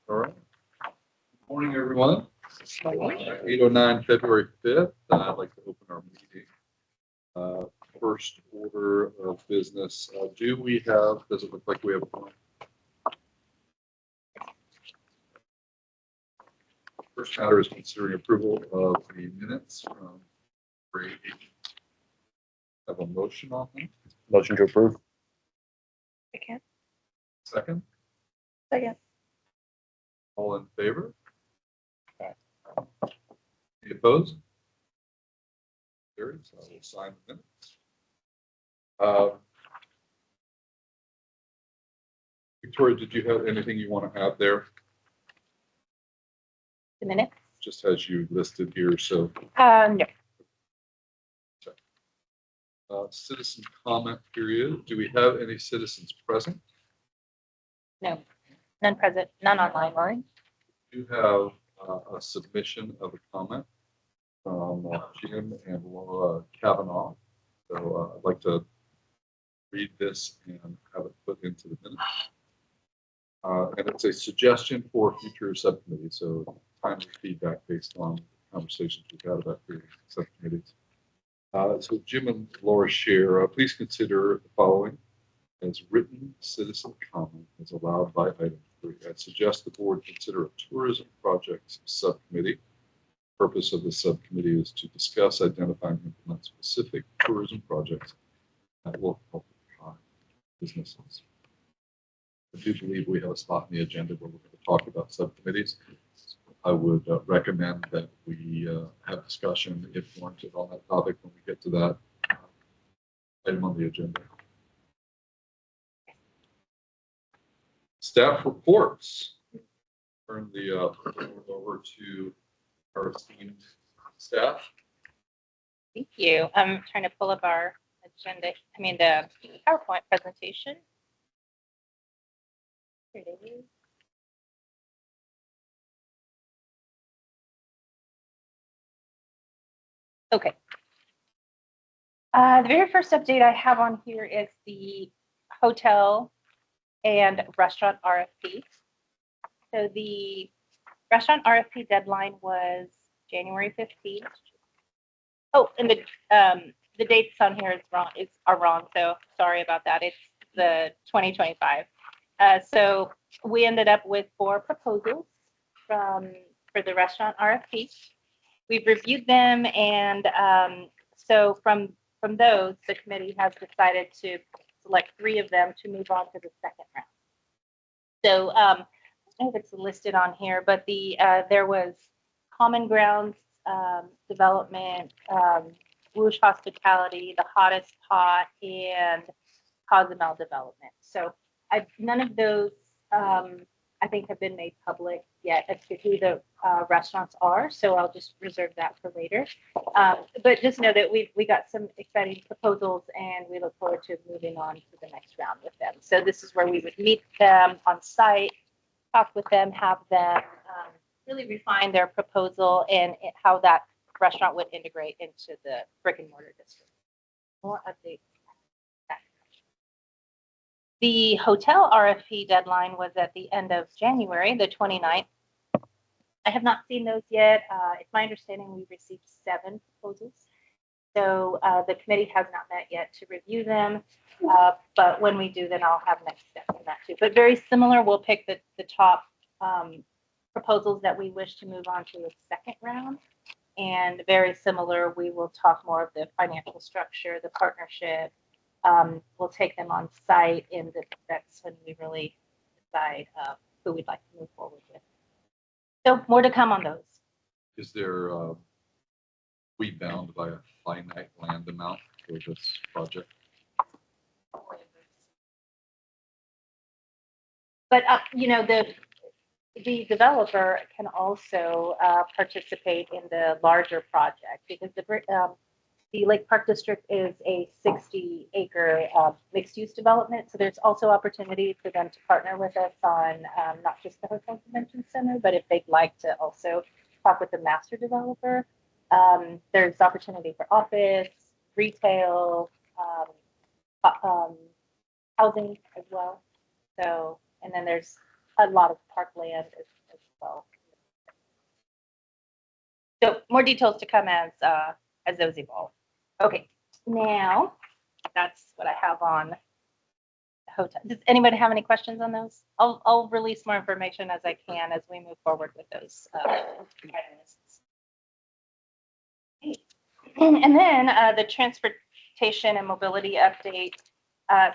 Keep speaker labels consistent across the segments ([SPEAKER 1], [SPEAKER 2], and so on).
[SPEAKER 1] All right. Good morning, everyone. 8:09, February 5th. I'd like to open our meeting. First order of business. Does it look like we have a quorum? First matter is considering approval of the minutes from grade 8. Have a motion on them.
[SPEAKER 2] Motion to approve.
[SPEAKER 1] Second,
[SPEAKER 3] Second.
[SPEAKER 1] all in favor?
[SPEAKER 2] Aye.
[SPEAKER 1] Any opposed? Carried, so I will sign the minutes. Victoria, did you have anything you want to add there?
[SPEAKER 3] The minutes?
[SPEAKER 1] Just as you listed here, so
[SPEAKER 3] No.
[SPEAKER 1] citizen comment period. Do we have any citizens present?
[SPEAKER 3] No. None present, none online, Lori.
[SPEAKER 1] We do have a submission of a comment from Jim and Laura Kavanaugh. So I'd like to read this and have it put into the minutes. And it's a suggestion for future subcommittees, so timely feedback based on conversations we've had about creating subcommittees. So Jim and Laura share, please consider the following as written citizen comment as allowed by item 3. I suggest the board consider a tourism projects subcommittee. The purpose of the subcommittee is to discuss, identify, and implement specific tourism projects that will help businesses. I do believe we have a spot in the agenda where we're going to talk about subcommittees. I would recommend that we have discussion if warranted on that topic when we get to that item on the agenda. Staff reports. Turn the floor over to our esteemed staff.
[SPEAKER 3] Thank you. I'm trying to pull up our agenda, the PowerPoint presentation. Here it is. Okay. The very first update I have on here is the hotel and restaurant RFP. So the restaurant RFP deadline was January 15th. Oh, and the dates on here are wrong. So sorry about that. It's the 2025. So we ended up with 4 proposals for the restaurant RFP. We've reviewed them, and so from those, the committee has decided to select 3 of them to move on to the second round. So I don't know if it's listed on here, but there was Common Grounds Development, Woosh Hospitality, The Hottest Pot, and Cozumel Development. So none of those I think have been made public yet as to who the restaurants are, so I'll just reserve that for later. But just know that we got some exciting proposals, and we look forward to moving on to the next round with them. So this is where we would meet them on site, talk with them, have them really refine their proposal and how that restaurant would integrate into the brick and mortar district. More updates. The hotel RFP deadline was at the end of January, the 29th. I have not seen those yet. It's my understanding we received 7 proposals. So the committee has not met yet to review them. But when we do, then I'll have next steps on that too. But very similar, we'll pick the top proposals that we wish to move on to the second round. And very similar, we will talk more of the financial structure, the partnership. We'll take them on site, and that's when we really decide who we'd like to move forward with. So more to come on those.
[SPEAKER 1] Is there we bound by a finite land amount for this project?
[SPEAKER 3] But the developer can also participate in the larger project, because the Lake Park District is a 60-acre mixed-use development. So there's also opportunity for them to partner with us on not just the Hotel Convention Center, but if they'd like to also talk with the master developer. There's opportunity for office, retail, housing as well. So, and then there's a lot of parkland as well. So more details to come as those evolve. Okay, now that's what I have on hotel. Does anybody have any questions on those? I'll release more information as I can as we move forward with those items. And then the transportation and mobility update.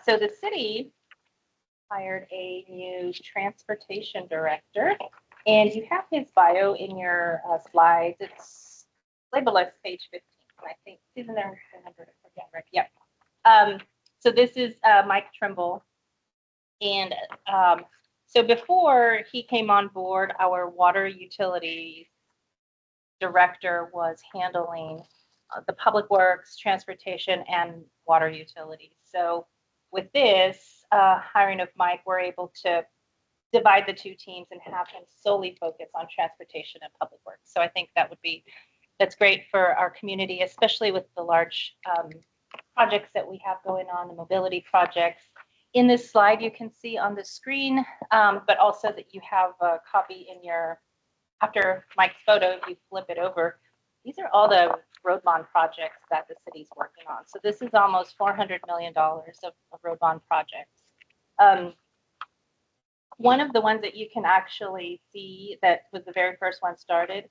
[SPEAKER 3] So the city hired a new transportation director, and you have his bio in your slides. It's labeled as page 15. I think isn't there a number? Yeah, right. Yep. So this is Mike Trimble. And so before he came on board, our water utilities director was handling the public works, transportation, and water utilities. So with this hiring of Mike, we're able to divide the two teams and have him solely focus on transportation and public works. So I think that's great for our community, especially with the large projects that we have going on, the mobility projects. In this slide, you can see on the screen, but also that you have a copy in your, after Mike's photo, if you flip it over, these are all the road bond projects that the city's working on. So this is almost $400 million of road bond projects. One of the ones that you can actually see that was the very first one started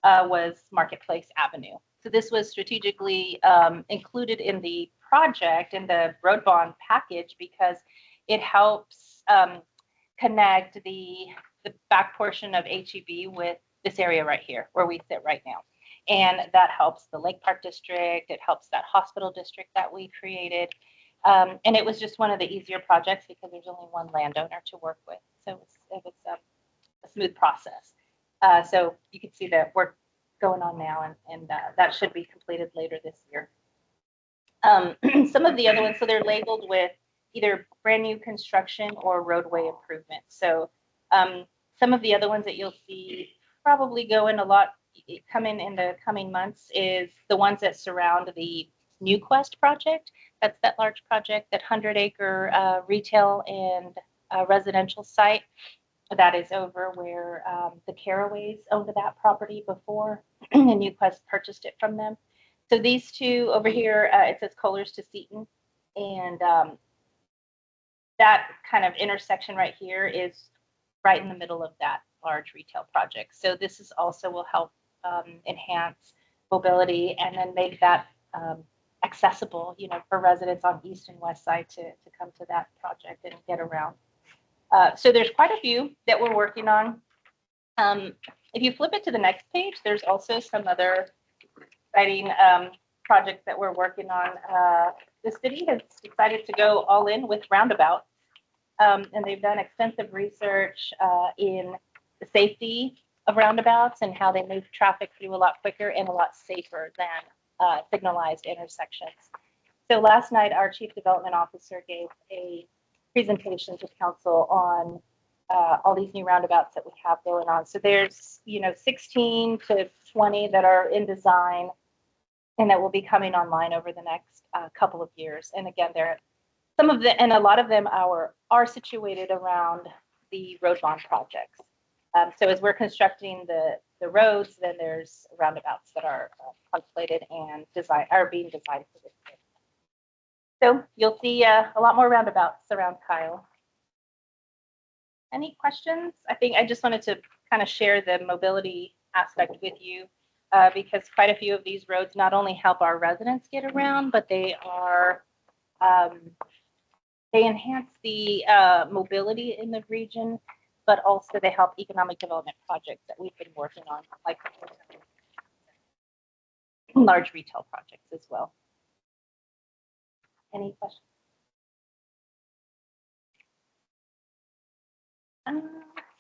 [SPEAKER 3] was Marketplace Avenue. So this was strategically included in the project, in the road bond package, because it helps connect the back portion of HEB with this area right here where we sit right now. And that helps the Lake Park District. It helps that hospital district that we created. And it was just one of the easier projects because there's only one landowner to work with. So it was a smooth process. So you can see the work going on now, and that should be completed later this year. Some of the other ones, so they're labeled with either brand new construction or roadway improvement. So some of the other ones that you'll see probably go in a lot, come in the coming months, is the ones that surround the New Quest project. That's that large project, that 100-acre retail and residential site that is over where the Caraways owned that property before, and New Quest purchased it from them. So these two over here, it says Kohlers to Seton, and that kind of intersection right here is right in the middle of that large retail project. So this is also will help enhance mobility and then make that accessible, for residents on east and west side to come to that project and get around. So there's quite a few that we're working on. If you flip it to the next page, there's also some other exciting projects that we're working on. The city has decided to go all in with roundabouts, and they've done extensive research in the safety of roundabouts and how they move traffic through a lot quicker and a lot safer than signalized intersections. So last night, our chief development officer gave a presentation to council on all these new roundabouts that we have going on. So there's 16 to 20 that are in design and that will be coming online over the next couple of years. And again, a lot of them are situated around the road bond projects. So as we're constructing the roads, then there's roundabouts that are contemplated and are being designed for this. So you'll see a lot more roundabouts around Kyle. Any questions? I think I just wanted to kind of share the mobility aspect with you because quite a few of these roads not only help our residents get around, but they enhance the mobility in the region, but also they help economic development projects that we've been working on, like large retail projects as well. Any questions? And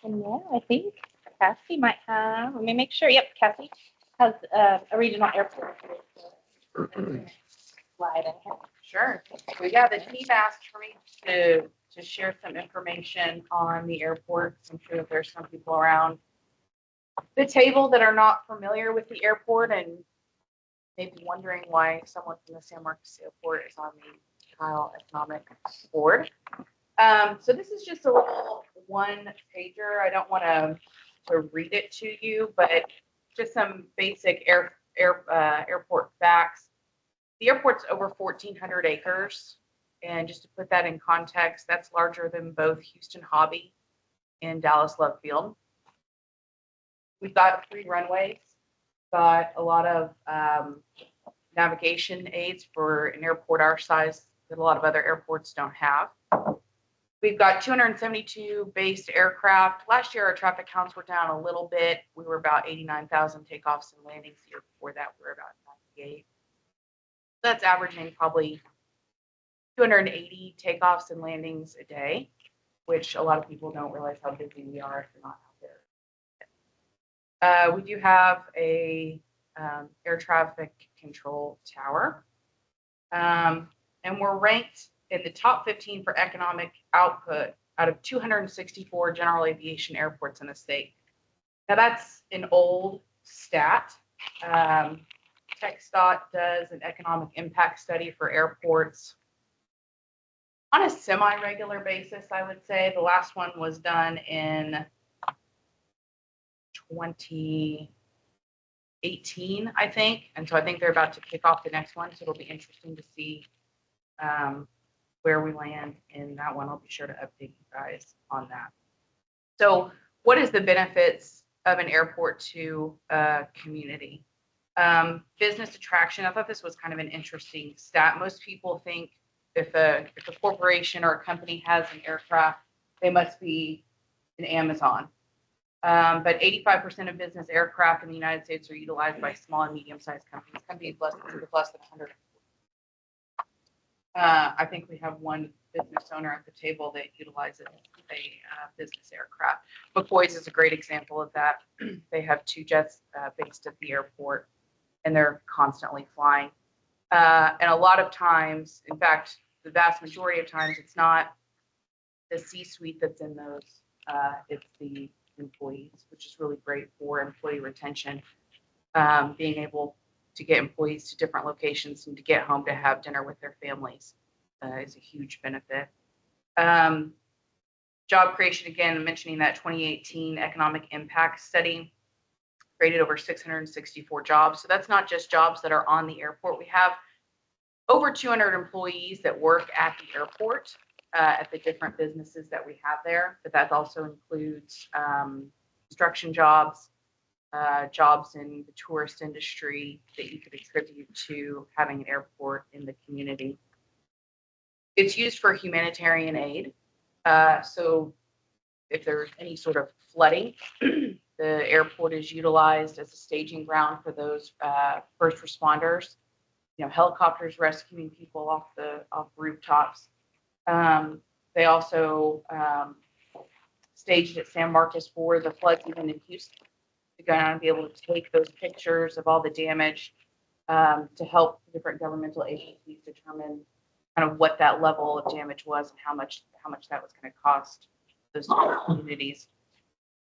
[SPEAKER 3] yeah, I think Cassie might have, let me make sure. Yep, Cassie has a regional airport. Slide in here.
[SPEAKER 4] Sure. So yeah, the team asked for me to share some information on the airport. I'm sure that there's some people around the table that are not familiar with the airport and maybe wondering why someone from the San Marcos Airport is on the Kyle Economic Board. So this is just a little one pager. I don't want to read it to you, but just some basic airport facts. The airport's over 1,400 acres. And just to put that in context, that's larger than both Houston Hobby and Dallas Love Field. We've got 3 runways, got a lot of navigation aids for an airport our size that a lot of other airports don't have. We've got 272 based aircraft. Last year, our traffic counts were down a little bit. We were about 89,000 takeoffs and landings. The year before that, we were about 98. That's averaging probably 280 takeoffs and landings a day, which a lot of people don't realize how busy we are if they're not out there. We do have a air traffic control tower, and we're ranked in the top 15 for economic output out of 264 general aviation airports in the state. Now that's an old stat. TxDOT does an economic impact study for airports on a semi-regular basis, I would say. The last one was done in 2018, I think. And so I think they're about to kick off the next one. So it'll be interesting to see where we land in that one. I'll be sure to update you guys on that. So what is the benefits of an airport to a community? Business attraction. I thought this was kind of an interesting stat. Most people think if a corporation or a company has an aircraft, they must be an Amazon. But 85% of business aircraft in the United States are utilized by small and medium-sized companies, companies less than 100. I think we have one business owner at the table that utilizes a business aircraft. McCoy's is a great example of that. They have 2 jets based at the airport, and they're constantly flying. And a lot of times, in fact, the vast majority of times, it's not the C-suite that's in those, it's the employees, which is really great for employee retention. Being able to get employees to different locations and to get home to have dinner with their families is a huge benefit. Job creation, again, mentioning that 2018 economic impact study, created over 664 jobs. So that's not just jobs that are on the airport. We have over 200 employees that work at the airport, at the different businesses that we have there, but that also includes construction jobs, jobs in the tourist industry that you could attribute to having an airport in the community. It's used for humanitarian aid. So if there's any sort of flooding, the airport is utilized as a staging ground for those first responders. You know, helicopters rescuing people off rooftops. They also staged at San Marcos for the floods even in Houston, to go down and be able to take those pictures of all the damage to help different governmental agencies determine kind of what that level of damage was and how much that was going to cost those communities.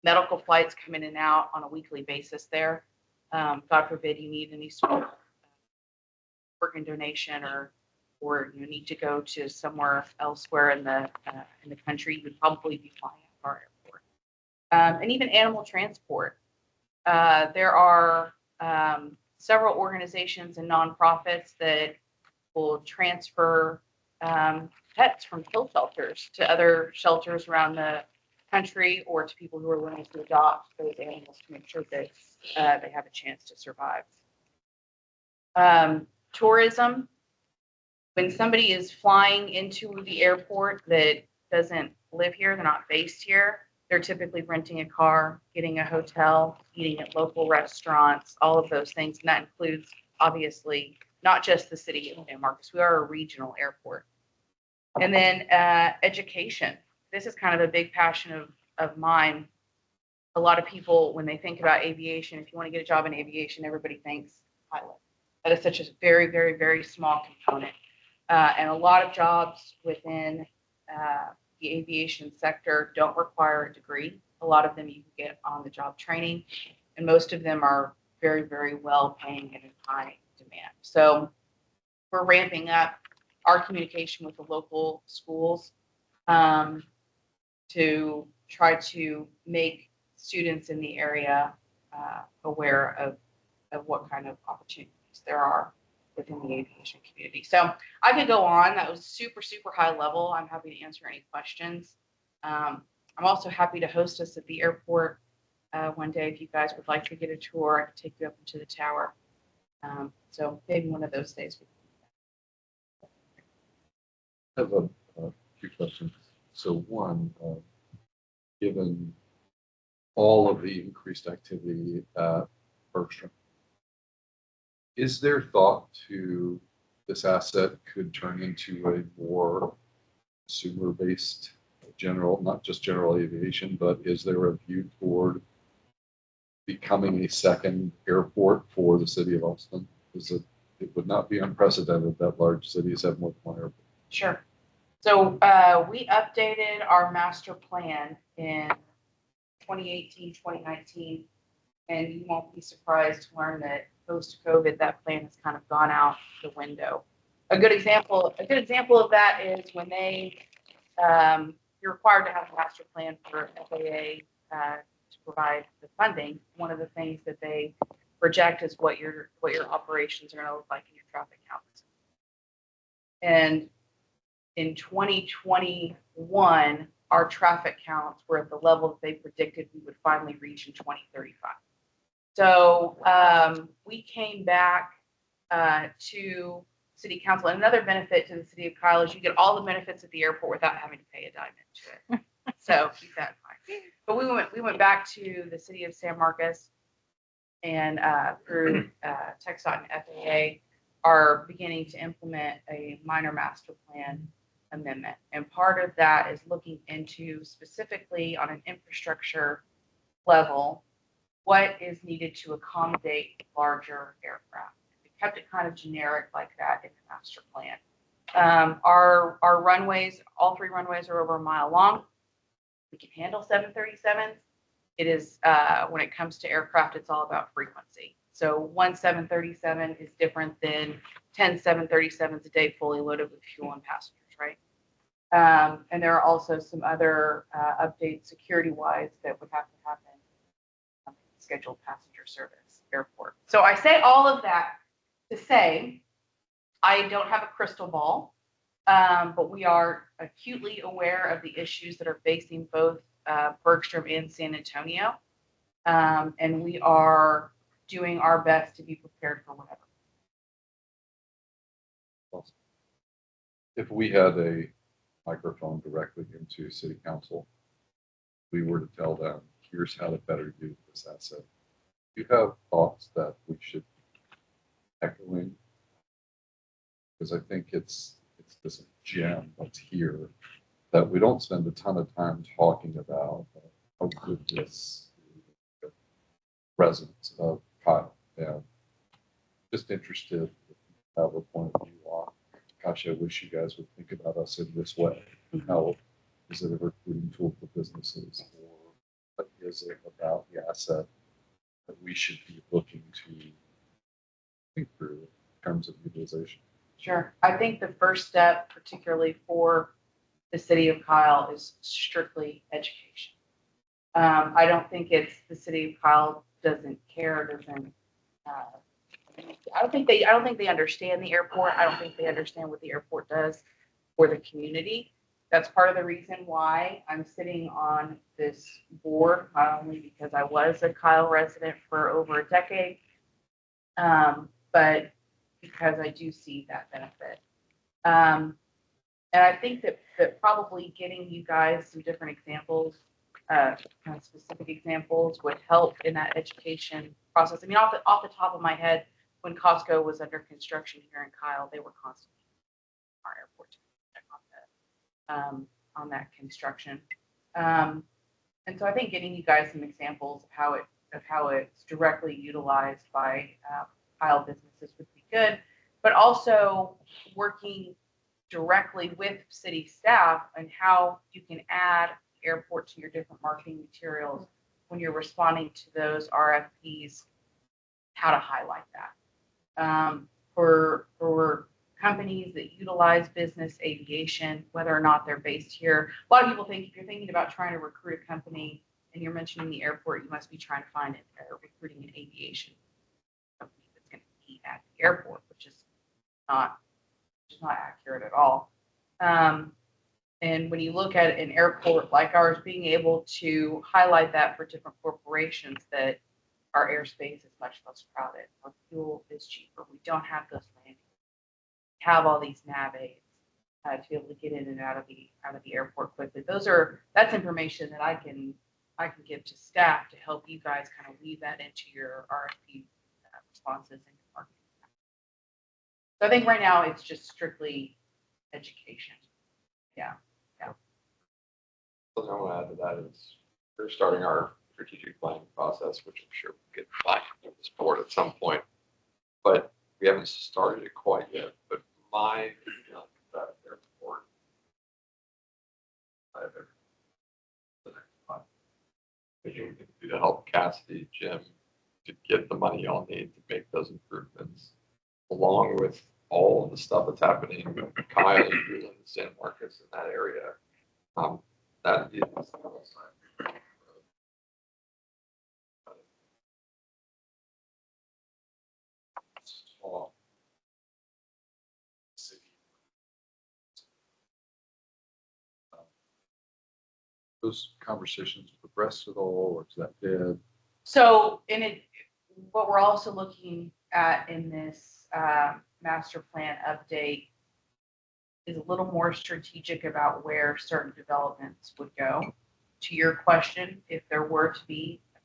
[SPEAKER 4] Medical flights come in and out on a weekly basis there. God forbid you need any sort of organ donation or you need to go to somewhere elsewhere in the country, you would probably be flying at our airport. And even animal transport. There are several organizations and nonprofits that will transfer pets from kill shelters to other shelters around the country, or to people who are willing to adopt those animals to make sure that they have a chance to survive. Tourism. When somebody is flying into the airport that doesn't live here, they're not based here, they're typically renting a car, getting a hotel, eating at local restaurants, all of those things. And that includes, obviously, not just the city of San Marcos. We are a regional airport. And then education. This is kind of a big passion of mine. A lot of people, when they think about aviation, if you want to get a job in aviation, everybody thinks pilot. That is such a very, very, very small component. And a lot of jobs within the aviation sector don't require a degree. A lot of them you can get on the job training, and most of them are very, very well paying and in high demand. So we're ramping up our communication with the local schools to try to make students in the area aware of what kind of opportunities there are within the aviation community. So I could go on. That was super, super high level. I'm happy to answer any questions. I'm also happy to host us at the airport one day if you guys would like to get a tour. I can take you up into the tower. So maybe one of those days.
[SPEAKER 1] I have a few questions. So one, given all of the increased activity at Bergstrom, is there thought to this asset could turn into a more consumer-based general, not just general aviation, but is there a view toward becoming a second airport for the city of Austin? It would not be unprecedented that large cities have more than one airport.
[SPEAKER 4] Sure. So we updated our master plan in 2018, 2019, and you won't be surprised to learn that post-COVID, that plan has kind of gone out the window. A good example of that is when you're required to have a master plan for FAA to provide the funding. One of the things that they project is what your operations are going to look like in your traffic counts. And in 2021, our traffic counts were at the level that they predicted we would finally reach in 2035. So we came back to City Council. And another benefit to the city of Kyle is you get all the benefits at the airport without having to pay a dime into it. So keep that in mind. But we went back to the city of San Marcos and through TxDOT and FAA are beginning to implement a minor master plan amendment. And part of that is looking into specifically on an infrastructure level, what is needed to accommodate larger aircraft. We kept it kind of generic like that in the master plan. Our runways, all 3 runways are over a mile long. We can handle 737s. It is, when it comes to aircraft, it's all about frequency. So one 737 is different than 10 737s a day fully loaded with fuel and passengers, right? And there are also some other updates security-wise that would have to happen scheduled passenger service airport. So I say all of that to say I don't have a crystal ball, but we are acutely aware of the issues that are facing both Bergstrom and San Antonio. And we are doing our best to be prepared for whatever.
[SPEAKER 1] If we had a microphone directly into city council, we were to tell them, here's how to better use this asset. Do you have thoughts that we should echoing? Because I think it's this gem that's here that we don't spend a ton of time talking about how good this residents of Kyle. And just interested if you have a point of view on, gosh, I wish you guys would think about us in this way. How is it a recruiting tool for businesses, or what is it about the asset that we should be looking to think through in terms of utilization?
[SPEAKER 4] Sure. I think the first step, particularly for the city of Kyle, is strictly education. I don't think it's the city of Kyle doesn't care, I don't think they understand the airport. I don't think they understand what the airport does for the community. That's part of the reason why I'm sitting on this board, not only because I was a Kyle resident for over a decade, but because I do see that benefit. And I think that probably getting you guys some different examples, kind of specific examples, would help in that education process. I mean, off the top of my head, when Costco was under construction here in Kyle, they were constantly our airport to check on that construction. And so I think getting you guys some examples of how it's directly utilized by Kyle businesses would be good, but also working directly with city staff and how you can add airport to your different marketing materials when you're responding to those RFPs, how to highlight that. For companies that utilize business aviation, whether or not they're based here. A lot of people think if you're thinking about trying to recruit a company and you're mentioning the airport, you must be trying to find it, recruiting an aviation company that's going to be at the airport, which is not accurate at all. And when you look at an airport like ours, being able to highlight that for different corporations, that our airspace is much less crowded, our fuel is cheaper, we don't have those landings, we have all these nav aids to be able to get in and out of the airport quickly. That's information that I can give to staff to help you guys kind of weave that into your RFP responses and your marketing. So I think right now it's just strictly education. Yeah.
[SPEAKER 5] Something I want to add to that is we're starting our strategic planning process, which I'm sure we'll get back to this board at some point. But we haven't started it quite yet. But my feeling is that airport the next month, what we can do to help Cassidy, Jim, to get the money y'all need to make those improvements, along with all of the stuff that's happening with Kyle and Julian and San Marcos in that area. That is
[SPEAKER 1] Those conversations progressed at all, or is that dead?
[SPEAKER 4] So what we're also looking at in this master plan update is a little more strategic about where certain developments would go. To your question, if there were to be a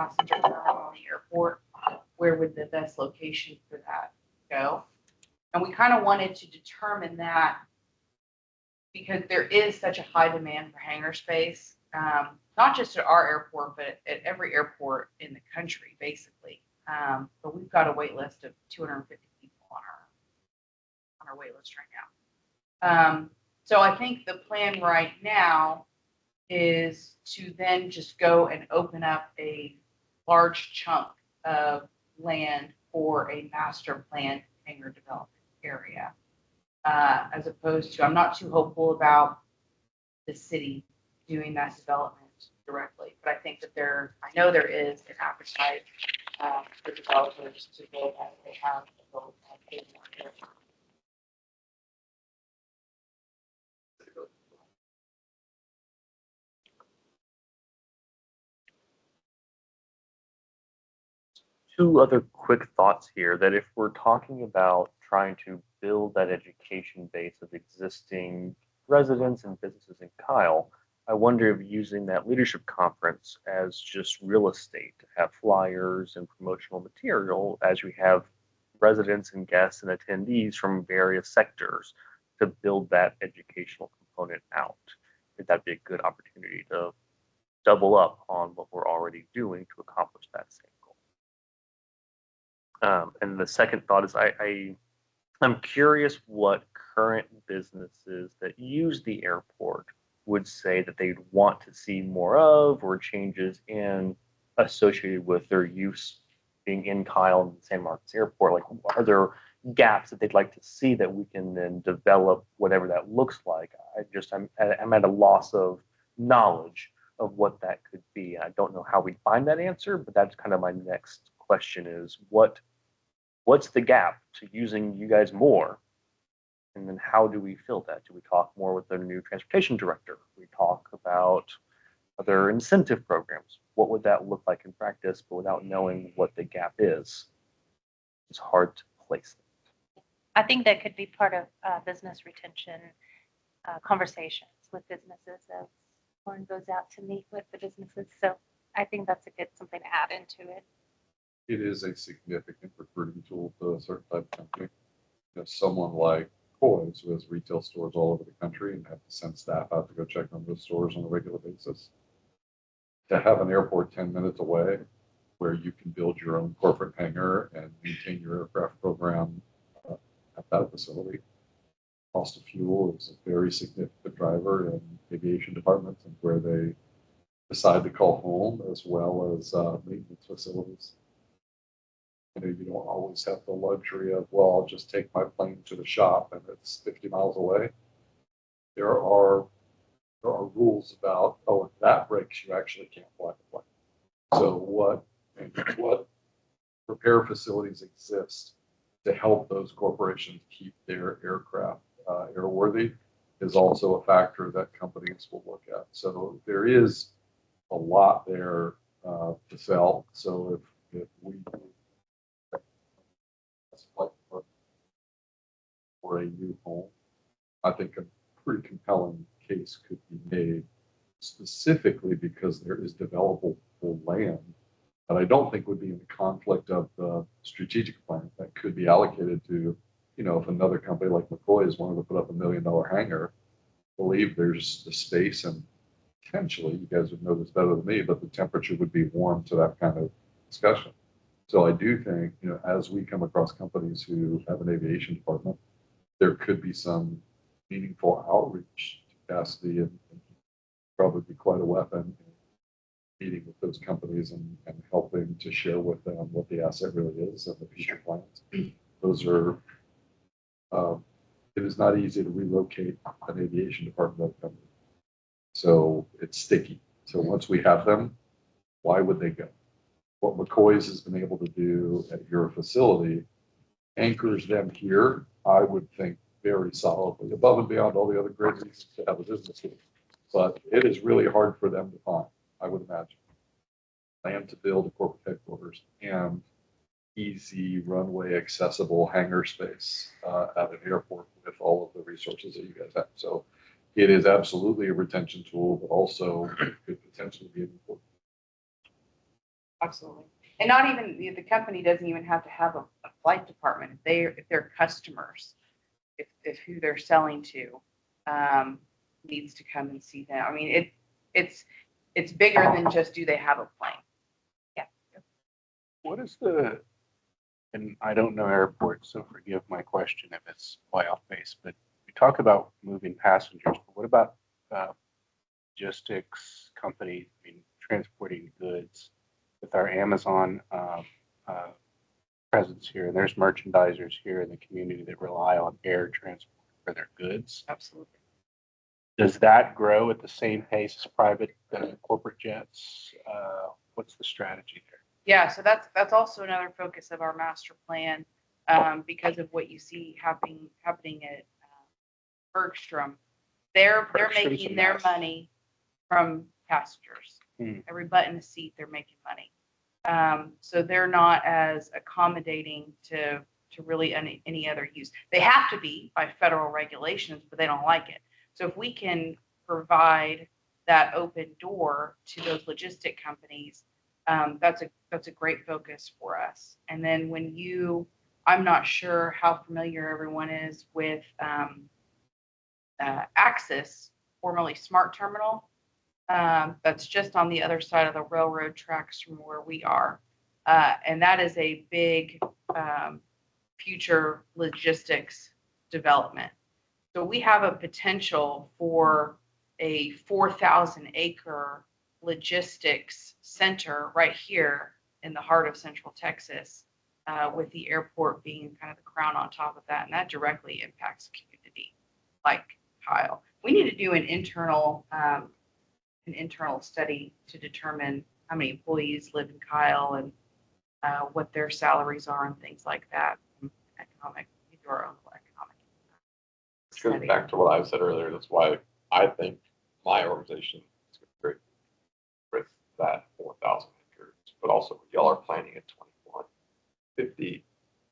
[SPEAKER 4] passenger terminal on the airport, where would the best location for that go? And we kind of wanted to determine that because there is such a high demand for hangar space, not just at our airport, but at every airport in the country, basically. But we've got a wait list of 250 people on our wait list right now. So I think the plan right now is to then just go and open up a large chunk of land for a master plan hangar development area. As opposed to, I'm not too hopeful about the city doing that development directly, but I think that I know there is an appetite for developers to go as they have built
[SPEAKER 2] Two other quick thoughts here, that if we're talking about trying to build that education base of existing residents and businesses in Kyle, I wonder if using that leadership conference as just real estate to have flyers and promotional material as we have residents and guests and attendees from various sectors to build that educational component out. If that'd be a good opportunity to double up on what we're already doing to accomplish that same goal. And the second thought is I'm curious what current businesses that use the airport would say that they'd want to see more of, or changes in associated with their use being in Kyle and San Marcos Airport. Like, are there gaps that they'd like to see that we can then develop whatever that looks like? I'm at a loss of knowledge of what that could be. I don't know how we find that answer, but that's kind of my next question is what's the gap to using you guys more? And then how do we fill that? Do we talk more with the new transportation director? We talk about other incentive programs. What would that look like in practice? But without knowing what the gap is, it's hard to place it.
[SPEAKER 3] I think that could be part of business retention conversations with businesses as Lauren goes out to meet with the businesses. So I think that's something to add into it.
[SPEAKER 1] It is a significant recruiting tool to a certain type of company. Someone like Kohl's, who has retail stores all over the country and have to send staff out to go check on those stores on a regular basis. To have an airport 10 minutes away where you can build your own corporate hangar and maintain your aircraft program at that facility. Cost of fuel is a very significant driver in aviation departments and where they decide to call home, as well as maintenance facilities. You don't always have the luxury of, well, I'll just take my plane to the shop and it's 50 miles away. There are rules about, oh, if that breaks, you actually can't fly the plane. So what repair facilities exist to help those corporations keep their aircraft airworthy is also a factor that companies will look at. So there is a lot there to sell. So if we for a new home, I think a pretty compelling case could be made specifically because there is developable land that I don't think would be in the conflict of the strategic plan that could be allocated to, if another company like McCoy is wanting to put up $1 million hangar, I believe there's the space and potentially, you guys would know this better than me, but the temperature would be warm to that kind of discussion. So I do think, as we come across companies who have an aviation department, there could be some meaningful outreach to Cassidy and probably be quite a weapon in meeting with those companies and helping to share with them what the asset really is and the future plans. Those are, it is not easy to relocate an aviation department company. So it's sticky. So once we have them, why would they go? What McCoy's has been able to do at your facility anchors them here, I would think, very solidly, above and beyond all the other great reasons to have a business here. But it is really hard for them to find, I would imagine. Land to build a corporate headquarters and easy runway accessible hangar space at an airport with all of the resources that you guys have. So it is absolutely a retention tool, but also could potentially be an important.
[SPEAKER 4] Absolutely. And not even, the company doesn't even have to have a flight department. If they're customers, if who they're selling to needs to come and see them. I mean, it's bigger than just, do they have a plane? Yeah.
[SPEAKER 6] What is and I don't know airports, so forgive my question if it's way off base, but we talk about moving passengers, but what about logistics companies, transporting goods? With our Amazon presence here, and there's merchandisers here in the community that rely on air transport for their goods.
[SPEAKER 4] Absolutely.
[SPEAKER 6] Does that grow at the same pace as private corporate jets? What's the strategy there?
[SPEAKER 4] Yeah, so that's also another focus of our master plan, because of what you see happening at Bergstrom. They're
[SPEAKER 6] Bergstrom's
[SPEAKER 4] making
[SPEAKER 6] a
[SPEAKER 4] their
[SPEAKER 6] mess.
[SPEAKER 4] money from passengers. Every butt in the seat, they're making money. So they're not as accommodating to really any other use. They have to be by federal regulations, but they don't like it. So if we can provide that open door to those logistic companies, that's a great focus for us. And then I'm not sure how familiar everyone is with Axis, formerly Smart Terminal. That's just on the other side of the railroad tracks from where we are. And that is a big future logistics development. So we have a potential for a 4,000 acre logistics center right here in the heart of Central Texas, with the airport being kind of the crown on top of that. And that directly impacts the community like Kyle. We need to do an internal study to determine how many employees live in Kyle and what their salaries are and things like that. Economic, we do our own economic
[SPEAKER 5] It goes
[SPEAKER 4] study.
[SPEAKER 5] back to what I said earlier. That's why I think my organization is great with that 4,000 acres, but also y'all are planning at 21, 50,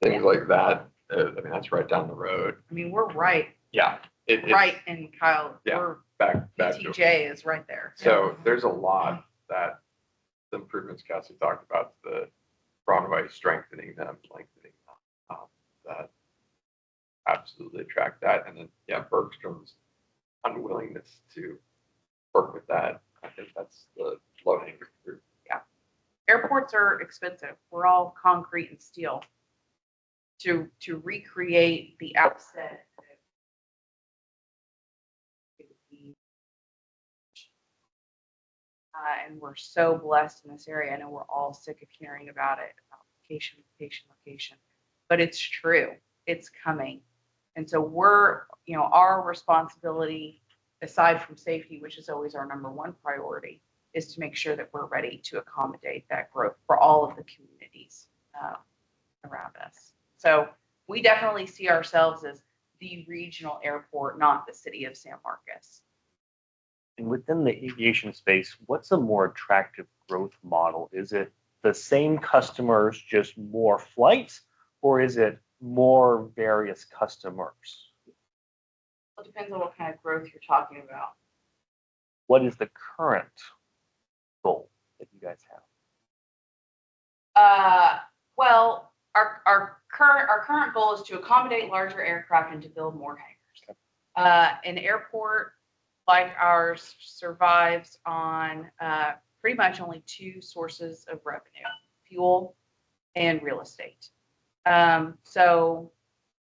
[SPEAKER 5] things like that. That's right down the road.
[SPEAKER 4] I mean, we're right
[SPEAKER 5] Yeah.
[SPEAKER 4] right in Kyle.
[SPEAKER 5] Yeah.
[SPEAKER 4] We're
[SPEAKER 5] Back to
[SPEAKER 4] TJ is right there.
[SPEAKER 5] So there's a lot that the improvements Cassie talked about, the runway, strengthening them, lengthening them, that absolutely attract that. And then, Bergstrom's unwillingness to work with that, I think that's the low hanging fruit.
[SPEAKER 4] Airports are expensive. We're all concrete and steel. To recreate the asset, and we're so blessed in this area. I know we're all sick of hearing about it, about location, location, location. But it's true. It's coming. And so we're, our responsibility, aside from safety, which is always our number one priority, is to make sure that we're ready to accommodate that growth for all of the communities around us. So we definitely see ourselves as the regional airport, not the city of San Marcos.
[SPEAKER 2] And within the aviation space, what's a more attractive growth model? Is it the same customers, just more flights, or is it more various customers?
[SPEAKER 4] It depends on what kind of growth you're talking about.
[SPEAKER 2] What is the current goal that you guys have?
[SPEAKER 4] Well, our current goal is to accommodate larger aircraft and to build more hangars. An airport like ours survives on pretty much only two sources of revenue: fuel and real estate. So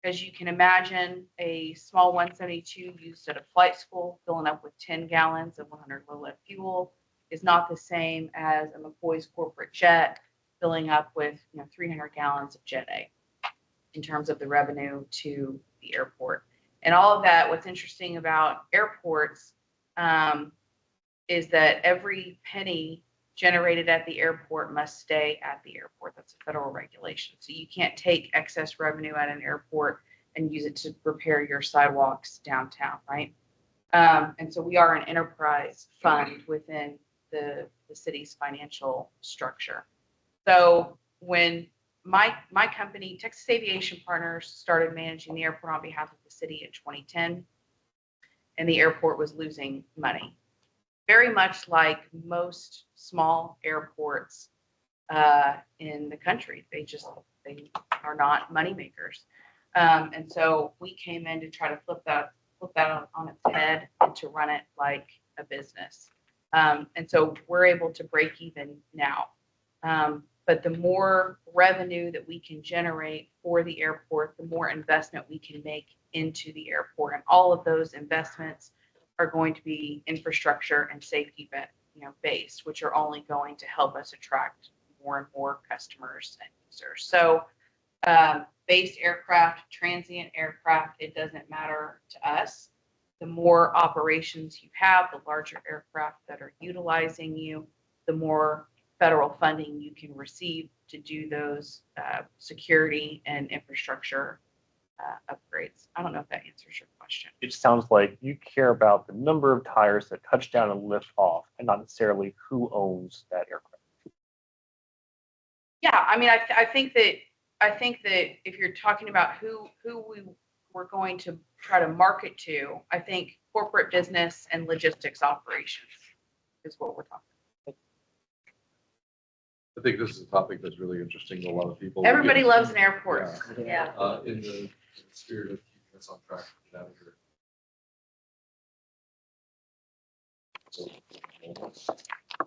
[SPEAKER 4] as you can imagine, a small 172 used at a flight school filling up with 10 gallons of 100 low lead fuel is not the same as a McCoy's corporate jet filling up with 300 gallons of Jet A in terms of the revenue to the airport. And all of that, what's interesting about airports is that every penny generated at the airport must stay at the airport. That's a federal regulation. So you can't take excess revenue at an airport and use it to repair your sidewalks downtown, right? And so we are an enterprise fund within the city's financial structure. So when my company, Texas Aviation Partners, started managing the airport on behalf of the city in 2010, and the airport was losing money. Very much like most small airports in the country. They are not money makers. And so we came in to try to flip that on its head and to run it like a business. And so we're able to break even now. But the more revenue that we can generate for the airport, the more investment we can make into the airport. And all of those investments are going to be infrastructure and safety based, which are only going to help us attract more and more customers and users. So based aircraft, transient aircraft, it doesn't matter to us. The more operations you have, the larger aircraft that are utilizing you, the more federal funding you can receive to do those security and infrastructure upgrades. I don't know if that answers your question.
[SPEAKER 2] It sounds like you care about the number of tires that touch down and lift off, and not necessarily who owns that aircraft.
[SPEAKER 4] Yeah, I mean, I think that if you're talking about who we were going to try to market to, I think corporate business and logistics operations is what we're talking about.
[SPEAKER 1] I think this is a topic that's really interesting to a lot of people.
[SPEAKER 4] Everybody loves an airport.
[SPEAKER 3] Yeah.
[SPEAKER 1] In the spirit of keeping us on track to get out of here. So,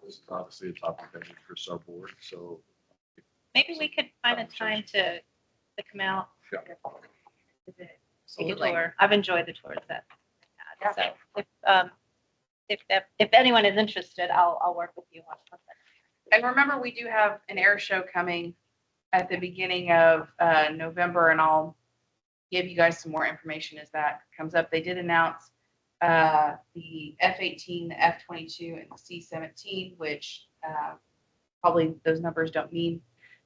[SPEAKER 1] this is obviously a topic that interests our board, so.
[SPEAKER 3] Maybe we could find a time to come out.
[SPEAKER 1] Yeah.
[SPEAKER 3] Take a
[SPEAKER 4] Absolutely.
[SPEAKER 3] tour. I've enjoyed the tours that I've had. So if anyone is interested, I'll work with you on that.
[SPEAKER 4] And remember, we do have an air show coming at the beginning of November, and I'll give you guys some more information as that comes up. They did announce the F-18, the F-22, and the C-17, which probably those numbers don't mean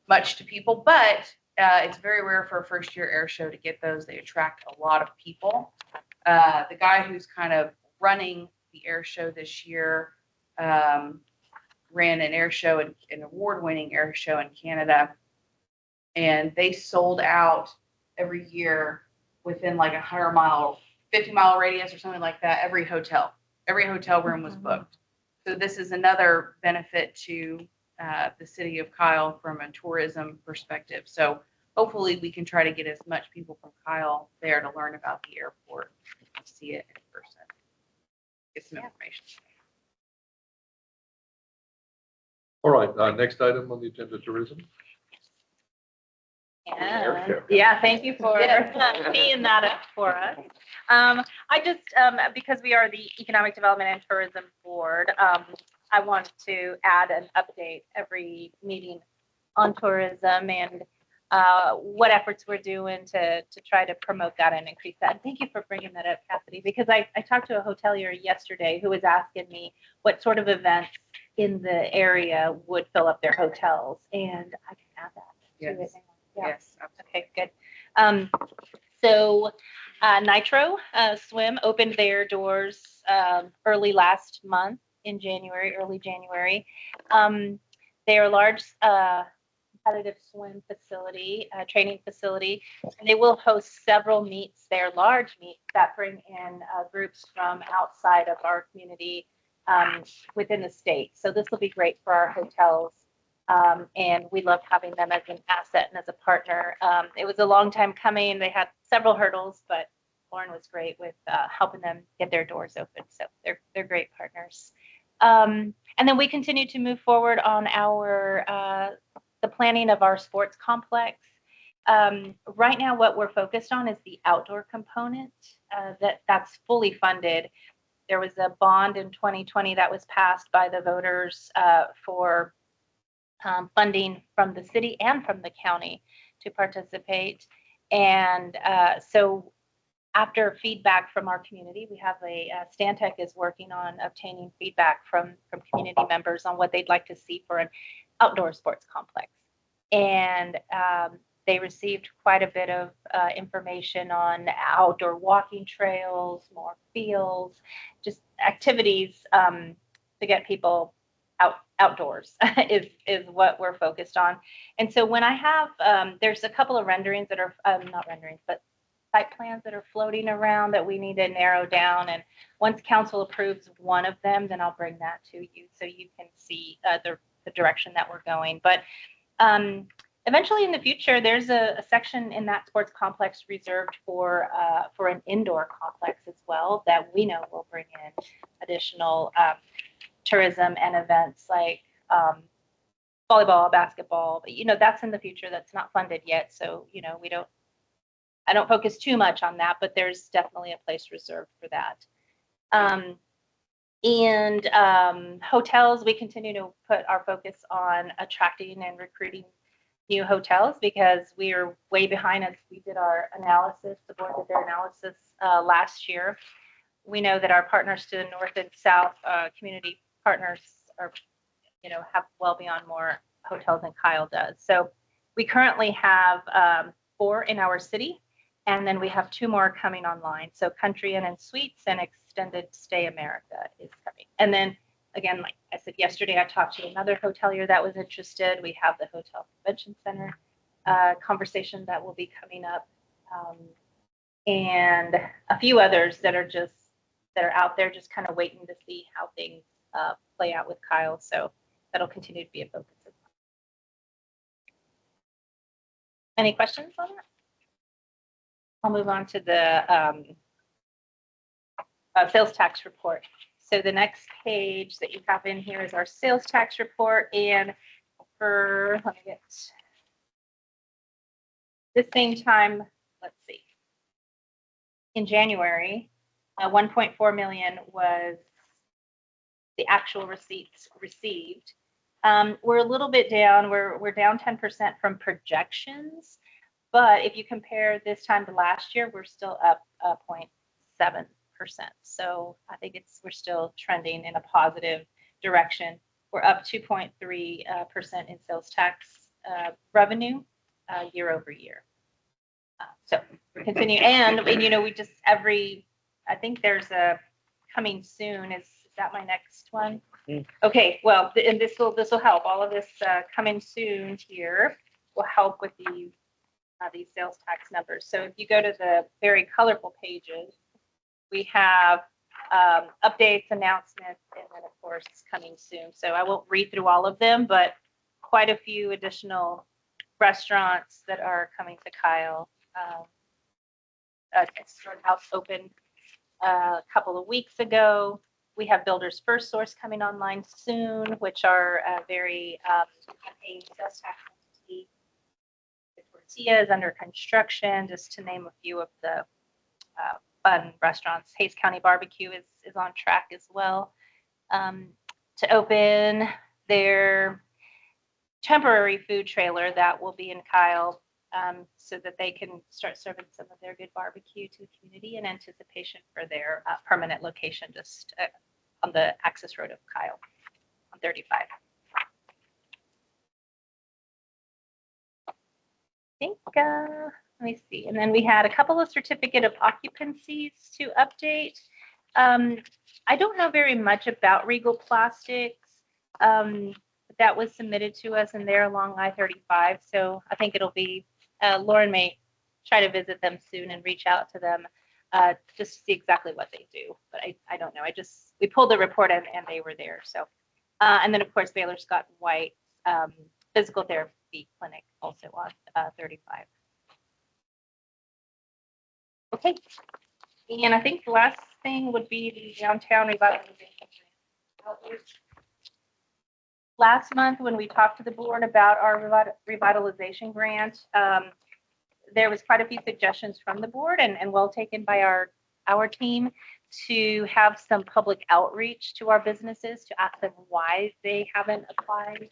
[SPEAKER 4] much to people, but it's very rare for a first-year air show to get those. They attract a lot of people. The guy who's kind of running the air show this year ran an air show, an award-winning air show in Canada, and they sold out every year within like 100-mile, 50-mile radius or something like that. Every hotel room was booked. So this is another benefit to the city of Kyle from a tourism perspective. So hopefully we can try to get as much people from Kyle there to learn about the airport, see it in person, get some information.
[SPEAKER 1] All right, next item on the agenda, tourism.
[SPEAKER 3] Yeah, thank you for
[SPEAKER 4] Yeah.
[SPEAKER 3] teeing that up for us. I just, because we are the Economic Development and Tourism Board, I want to add an update every meeting on tourism and what efforts we're doing to try to promote that and increase that. And thank you for bringing that up, Cassidy, because I talked to a hotelier yesterday who was asking me what sort of events in the area would fill up their hotels, and I can add that to it.
[SPEAKER 4] Yes.
[SPEAKER 3] Yeah.
[SPEAKER 4] Yes, absolutely.
[SPEAKER 3] Okay, good. Nitro Swim opened their doors early last month in January, early January. They are a large competitive swim facility, training facility, and they will host several meets. They're large meets that bring in groups from outside of our community within the state. So this will be great for our hotels. And we love having them as an asset and as a partner. It was a long time coming. They had several hurdles, but Lauren was great with helping them get their doors open. So they're great partners. And then we continue to move forward on our the planning of our sports complex. Right now, what we're focused on is the outdoor component that's fully funded. There was a bond in 2020 that was passed by the voters for funding from the city and from the county to participate. And so after feedback from our community, we have Stantec is working on obtaining feedback from community members on what they'd like to see for an outdoor sports complex. And they received quite a bit of information on outdoor walking trails, more fields, just activities to get people outdoors is what we're focused on. And so when I have, there's a couple of renderings that are, not renderings, but site plans that are floating around that we need to narrow down. And once council approves one of them, then I'll bring that to you so you can see the direction that we're going. But eventually in the future, there's a section in that sports complex reserved for an indoor complex as well that we know will bring in additional tourism and events like volleyball, basketball. But that's in the future. That's not funded yet. So I don't focus too much on that, but there's definitely a place reserved for that. And hotels, we continue to put our focus on attracting and recruiting new hotels because we are way behind as we did our analysis. The board did their analysis last year. We know that our partners to the north and south, community partners, are, have well beyond more hotels than Kyle does. So we currently have 4 in our city, and then we have 2 more coming online. So Country Inn and Suites and Extended Stay America is coming. And then again, like I said yesterday, I talked to another hotelier that was interested. We have the Hotel Convention Center conversation that will be coming up, and a few others that are out there, just kind of waiting to see how things play out with Kyle. So that'll continue to be a focus as well. Any questions on that? I'll move on to the sales tax report. So the next page that you have in here is our sales tax report. And let me get the same time, let's see. In January, 1.4 million was the actual receipts received. We're a little bit down. We're down 10% from projections. But if you compare this time to last year, we're still up 0.7%. So I think we're still trending in a positive direction. We're up 2.3% in sales tax revenue year over year. So we continue, and we just I think there's a coming soon. Is that my next one? Okay, well, and this will help. All of this coming soon here will help with these sales tax numbers. So if you go to the very colorful pages, we have updates, announcements, and then of course coming soon. So I won't read through all of them, but quite a few additional restaurants that are coming to Kyle. House opened a couple of weeks ago. We have Builders First Source coming online soon, which are very paying sales tax entity. Tortilla is under construction, just to name a few of the fun restaurants. Hays County Barbecue is on track as well to open. Their temporary food trailer that will be in Kyle, so that they can start serving some of their good barbecue to the community in anticipation for their permanent location just on the access road of Kyle on 35. I think, let me see. And then we had a couple of certificate of occupancies to update. I don't know very much about Regal Plastics. That was submitted to us and they're along I-35. So I think it'll be, Lauren may try to visit them soon and reach out to them just to see exactly what they do. But I don't know. We pulled the report and they were there. So, and then of course, Baylor Scott and White physical therapy clinic also on 35. Okay. And I think the last thing would be the downtown revitalization. Last month, when we talked to the board about our revitalization grant, there was quite a few suggestions from the board and well taken by our team to have some public outreach to our businesses to ask them why they haven't applied,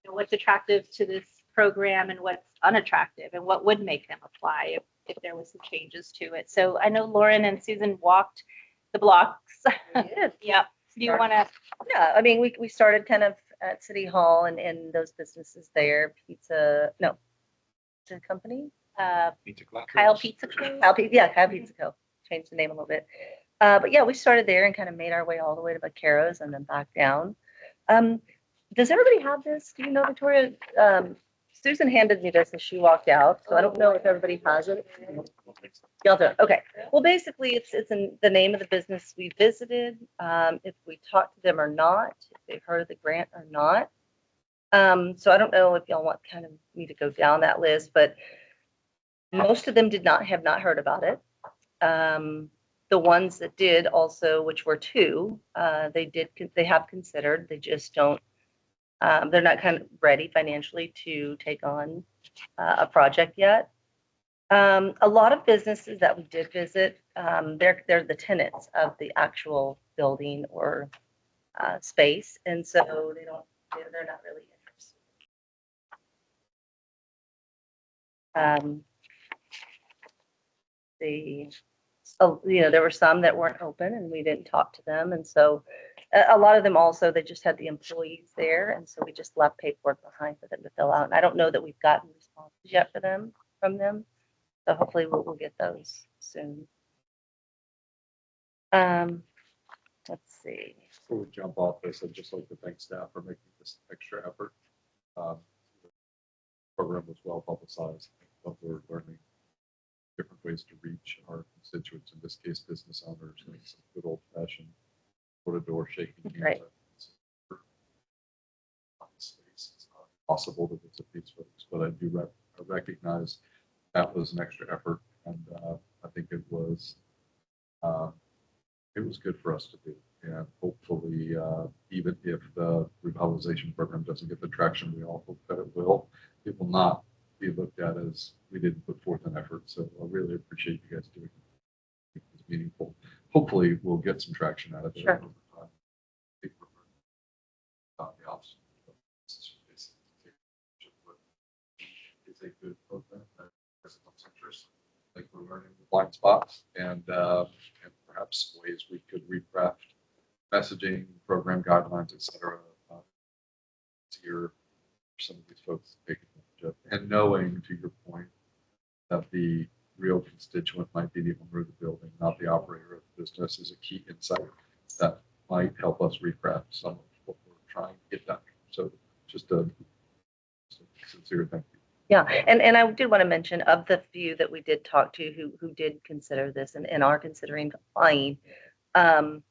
[SPEAKER 3] what's attractive to this program and what's unattractive and what would make them apply if there was some changes to it. So I know Lauren and Susan walked the blocks.
[SPEAKER 7] Yes.
[SPEAKER 3] Yep. Do you want to?
[SPEAKER 7] Yeah, I mean, we started kind of at City Hall and those businesses there, pizza company?
[SPEAKER 3] Kyle Pizza Co.
[SPEAKER 7] Kyle Pizza Co. Changed the name a little bit. But yeah, we started there and kind of made our way all the way to Vaqueros and then back down. Does everybody have this? Do you know, Victoria? Susan handed me this as she walked out, so I don't know if everybody has it. Y'all don't. Okay. Well, basically, it's in the name of the business we visited, if we talked to them or not, if they've heard of the grant or not. So I don't know if y'all want kind of me to go down that list, but most of them have not heard about it. The ones that did also, which were two, they have considered, they just don't. They're not kind of ready financially to take on a project yet. A lot of businesses that we did visit, they're the tenants of the actual building or space, and so they're not really interested. There were some that weren't open, and we didn't talk to them, and so a lot of them also, they just had the employees there, and so we just left paperwork behind for them to fill out. And I don't know that we've gotten responses yet from them. So hopefully we'll get those soon. Let's see.
[SPEAKER 1] Before we jump off this, I'd just like to thank staff for making this extra effort. The program was well publicized, but we're learning different ways to reach our constituents, in this case, business owners, and some good old fashioned door-to-door shaking hands.
[SPEAKER 7] Right.
[SPEAKER 1] It's not possible to visit these folks, but I do recognize that was an extra effort, and I think it was good for us to do. And hopefully, even if the revitalization program doesn't get the traction we all hope that it will not be looked at as we didn't put forth an effort. So I really appreciate you guys doing it. It's meaningful. Hopefully, we'll get some traction out of it.
[SPEAKER 7] Sure.
[SPEAKER 1] It's a good program that has its interest. I think we're learning the blind spots and perhaps ways we could recraft messaging, program guidelines, et cetera, easier for some of these folks to take advantage of. And knowing, to your point, that the real constituent might be the owner of the building, not the operator of the business, is a key insight that might help us recraft some of what we're trying to get done. So just a sincere thank you.
[SPEAKER 7] Yeah, and I did want to mention, of the few that we did talk to who did consider this and are considering applying, some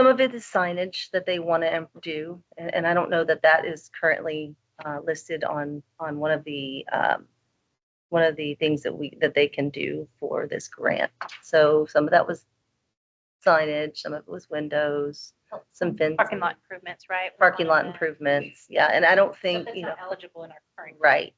[SPEAKER 7] of it is signage that they want to do, and I don't know that is currently listed on one of the things that they can do for this grant. So some of that was signage, some of it was windows, some fence,
[SPEAKER 3] Parking lot improvements, right?
[SPEAKER 7] parking lot improvements. Yeah, and I don't think,
[SPEAKER 3] That's not eligible in our current.
[SPEAKER 7] right.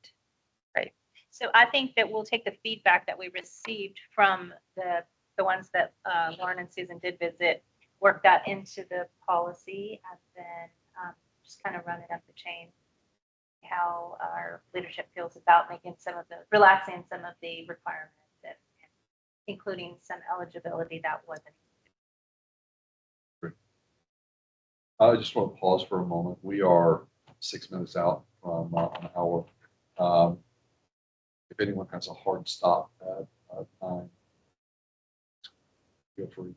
[SPEAKER 3] So I think that we'll take the feedback that we received from the ones that Lauren and Susan did visit, work that into the policy, and then just kind of run it up the chain. how our leadership feels about relaxing some of the requirements and including some eligibility that wasn't.
[SPEAKER 1] I just want to pause for a moment. We are 6 minutes out from an hour. If anyone has a hard stop at time, feel free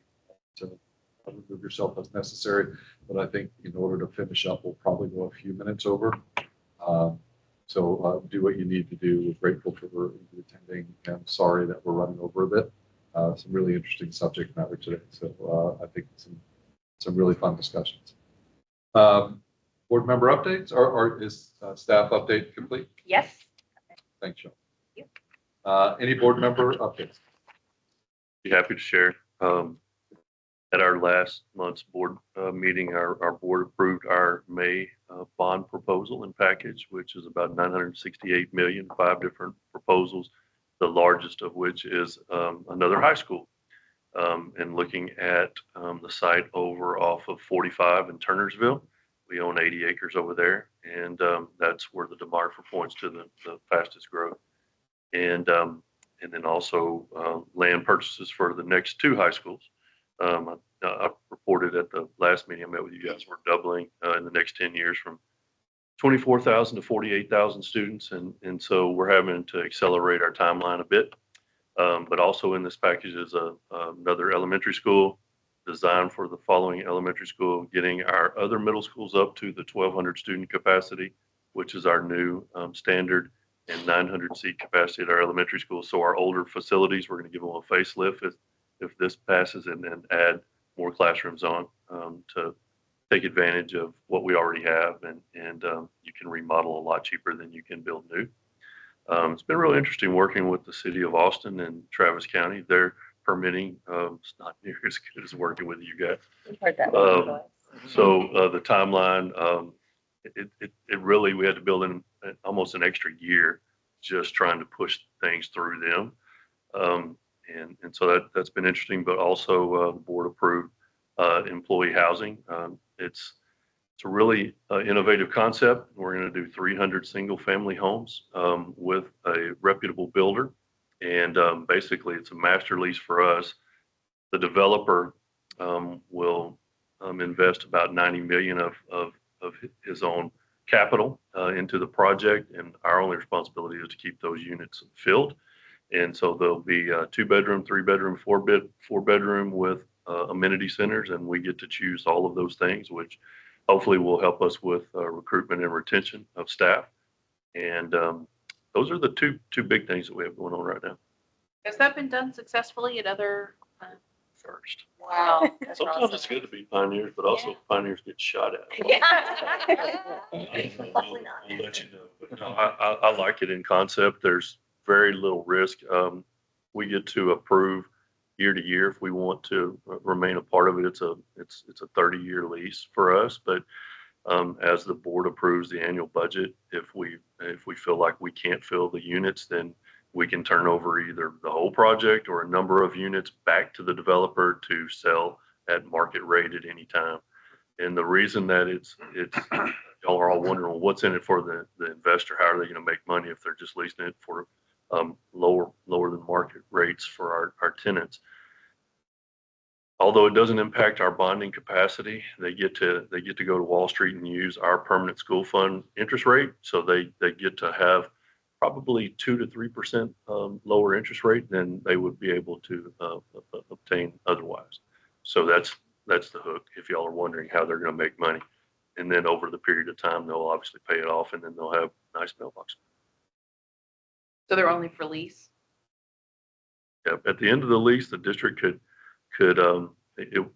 [SPEAKER 1] to remove yourself as necessary. But I think in order to finish up, we'll probably go a few minutes over. So do what you need to do. We're grateful for you attending, and sorry that we're running over a bit. Some really interesting subject matter today. So I think some really fun discussions. Board member updates, or is staff update complete?
[SPEAKER 3] Yes.
[SPEAKER 1] Thanks, Sean.
[SPEAKER 3] Thank you.
[SPEAKER 1] Any board member updates?
[SPEAKER 8] Be happy to share. At our last month's board meeting, our board approved our May bond proposal and package, which is about 968 million, 5 different proposals, the largest of which is another high school. And looking at the site over off of 45 in Turnersville, we own 80 acres over there, and that's where the demographer points to the fastest growth. And then also land purchases for the next 2 high schools. I reported at the last meeting I met with you guys, we're doubling in the next 10 years from 24,000 to 48,000 students. And so we're having to accelerate our timeline a bit. But also in this package is another elementary school designed for the following elementary school, getting our other middle schools up to the 1,200 student capacity, which is our new standard, and 900 seat capacity at our elementary school. So our older facilities, we're going to give them a facelift if this passes, and then add more classrooms on to take advantage of what we already have. And you can remodel a lot cheaper than you can build new. It's been really interesting working with the city of Austin and Travis County. Their permitting is not near as good as working with you guys.
[SPEAKER 7] We've heard that.
[SPEAKER 8] So the timeline, it really, we had to build in almost an extra year just trying to push things through them. And so that's been interesting, but also the board approved employee housing. It's a really innovative concept. We're going to do 300 single family homes with a reputable builder. And basically it's a master lease for us. The developer will invest about 90 million of his own capital into the project. And our only responsibility is to keep those units filled. And so there'll be a 2-bedroom, 3-bedroom, 4-bedroom with amenity centers. And we get to choose all of those things, which hopefully will help us with recruitment and retention of staff. And those are the two big things that we have going on right now.
[SPEAKER 4] Has that been done successfully at other?
[SPEAKER 8] First.
[SPEAKER 4] Wow.
[SPEAKER 8] Sometimes it's good to be pioneers, but also pioneers get shot at.
[SPEAKER 7] Hopefully not.
[SPEAKER 8] I'll let you know. But no, I like it in concept. There's very little risk. We get to approve year to year if we want to remain a part of it. It's a 30-year lease for us, but as the board approves the annual budget, if we feel like we can't fill the units, then we can turn over either the whole project or a number of units back to the developer to sell at market rate at any time. And the reason that it's y'all are all wondering, well, what's in it for the investor? How are they going to make money if they're just leasing it for lower than market rates for our tenants? Although it doesn't impact our bonding capacity, they get to go to Wall Street and use our permanent school fund interest rate. So they get to have probably 2 to 3% lower interest rate than they would be able to obtain otherwise. So that's the hook, if y'all are wondering how they're going to make money. And then over the period of time, they'll obviously pay it off, and then they'll have nice mailboxes.
[SPEAKER 4] So they're only for lease?
[SPEAKER 8] Yep. At the end of the lease, the district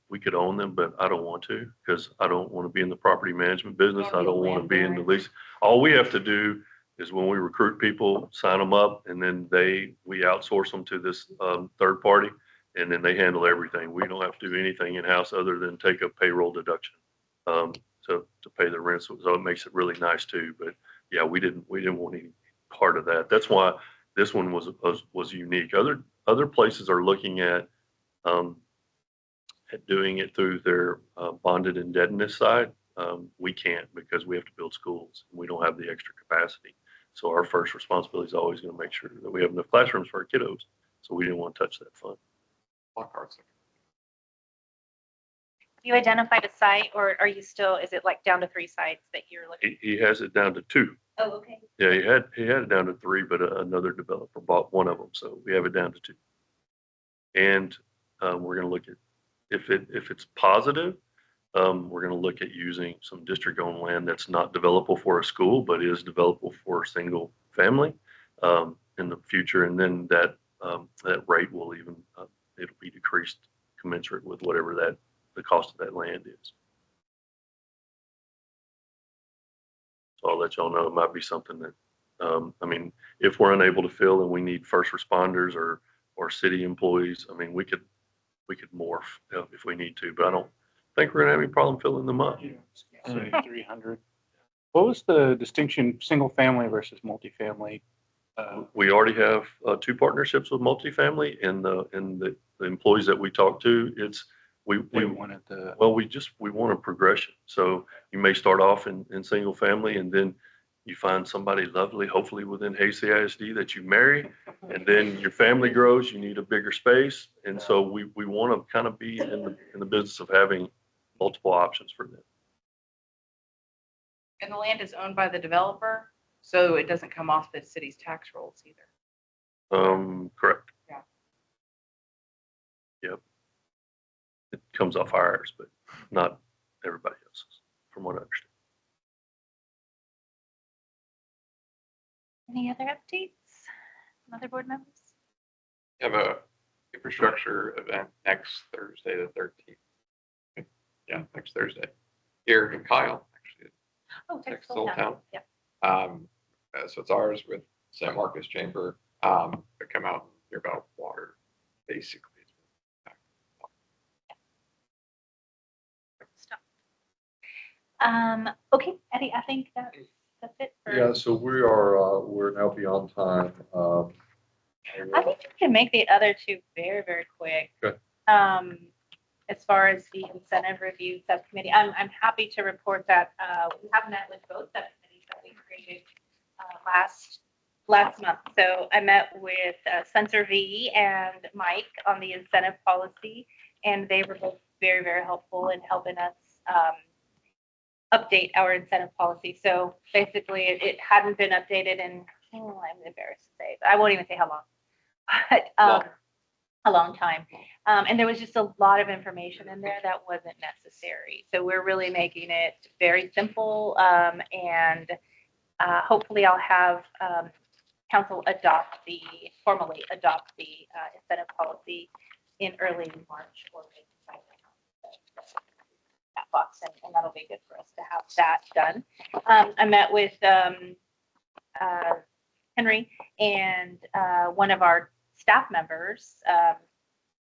[SPEAKER 8] we could own them, but I don't want to, because I don't want to be in the property management business. I don't want to be in the lease. All we have to do is when we recruit people, sign them up, and then we outsource them to this third party, and then they handle everything. We don't have to do anything in-house other than take a payroll deduction to pay the rent. So it makes it really nice too. But yeah, we didn't want any part of that. That's why this one was unique. Other places are looking at doing it through their bonded indebtedness side. we can't because we have to build schools and we don't have the extra capacity. So our first responsibility is always going to make sure that we have enough classrooms for our kiddos. So we didn't want to touch that fund.
[SPEAKER 5] Lockhart's.
[SPEAKER 3] You identified a site, or are you still, is it like down to 3 sites that you're looking?
[SPEAKER 8] He has it down to 2.
[SPEAKER 3] Oh, okay.
[SPEAKER 8] Yeah, he had it down to 3, but another developer bought one of them, so we have it down to 2. And we're going to look at if it's positive, we're going to look at using some district-owned land that's not developable for a school, but is developable for a single family in the future, and then that rate will even it'll be decreased commensurate with whatever the cost of that land is. So I'll let y'all know. It might be something that, I mean, if we're unable to fill and we need first responders or city employees, I mean, we could morph if we need to, but I don't think we're gonna have any problem filling them up.
[SPEAKER 6] Say 300. What was the distinction, single family versus multifamily?
[SPEAKER 8] We already have 2 partnerships with multifamily, and the employees that we talk to, it's we
[SPEAKER 6] wanted the,
[SPEAKER 8] well, we want a progression. So you may start off in single family, and then you find somebody lovely, hopefully within Hasty ISD, that you marry, and then your family grows, you need a bigger space. And so we want to kind of be in the business of having multiple options for them.
[SPEAKER 4] And the land is owned by the developer, so it doesn't come off the city's tax rolls either.
[SPEAKER 8] Correct.
[SPEAKER 4] Yeah.
[SPEAKER 8] Yep. It comes off ours, but not everybody else's, from what I understand.
[SPEAKER 3] Any other updates from other board members?
[SPEAKER 5] We have a infrastructure event next Thursday, the 13th. Yeah, next Thursday. Here in Kyle, actually.
[SPEAKER 3] Oh,
[SPEAKER 5] Next
[SPEAKER 3] Texas
[SPEAKER 5] Old
[SPEAKER 3] Town.
[SPEAKER 5] Town.
[SPEAKER 3] Yep.
[SPEAKER 5] So it's ours with San Marcos Chamber. They come out and hear about water, basically.
[SPEAKER 3] Stuff. Okay, Eddie, I think that's it for.
[SPEAKER 1] Yeah, so we're now beyond time.
[SPEAKER 3] I think we can make the other 2 very, very quick.
[SPEAKER 1] Okay.
[SPEAKER 3] As far as the incentive review subcommittee, I'm happy to report that we have met with both subcommittees that we created last month. So I met with Sensor V and Mike on the incentive policy, and they were both very, very helpful in helping us update our incentive policy. So basically, it hadn't been updated in, I'm embarrassed to say, but I won't even say how long, but a long time. And there was just a lot of information in there that wasn't necessary. So we're really making it very simple, and hopefully I'll have council formally adopt the incentive policy in early March or maybe by that box, and that'll be good for us to have that done. I met with Henry and one of our staff members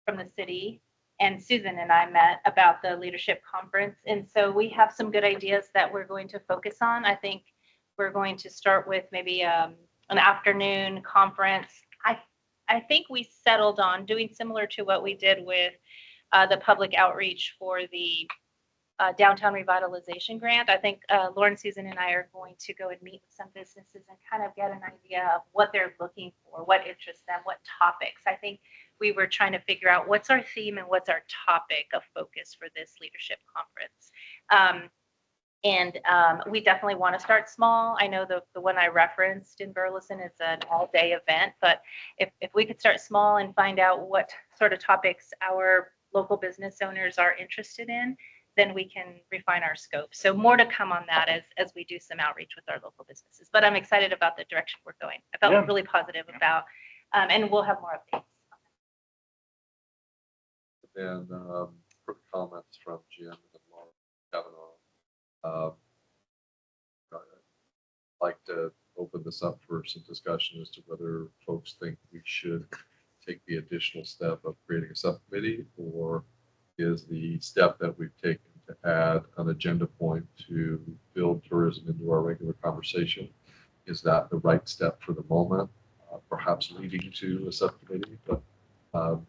[SPEAKER 3] from the city, and Susan and I met about the leadership conference. And so we have some good ideas that we're going to focus on. I think we're going to start with maybe an afternoon conference. I think we settled on doing similar to what we did with the public outreach for the downtown revitalization grant. I think Lauren, Susan, and I are going to go and meet with some businesses and kind of get an idea of what they're looking for, what interests them, what topics. I think we were trying to figure out what's our theme and what's our topic of focus for this leadership conference. We definitely want to start small. I know the one I referenced in Burleson is an all-day event, but if we could start small and find out what sort of topics our local business owners are interested in, then we can refine our scope. So more to come on that as we do some outreach with our local businesses. But I'm excited about the direction we're going. I felt really positive about, and we'll have more updates.
[SPEAKER 1] And for comments from Jim and Laura Kavanaugh, I'd like to open this up for some discussion as to whether folks think we should take the additional step of creating a subcommittee, or is the step that we've taken to add an agenda point to build tourism into our regular conversation, is that the right step for the moment? Perhaps leading to a subcommittee, but love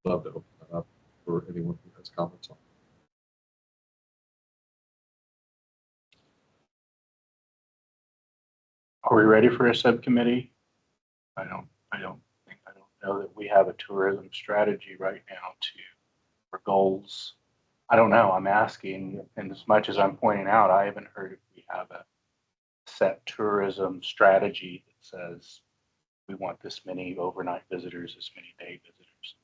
[SPEAKER 1] to open that up for anyone who has comments on it.
[SPEAKER 6] Are we ready for a subcommittee? I don't know that we have a tourism strategy right now for goals. I don't know, I'm asking, and as much as I'm pointing out, I haven't heard if we have a set tourism strategy that says we want this many overnight visitors, this many day visitors.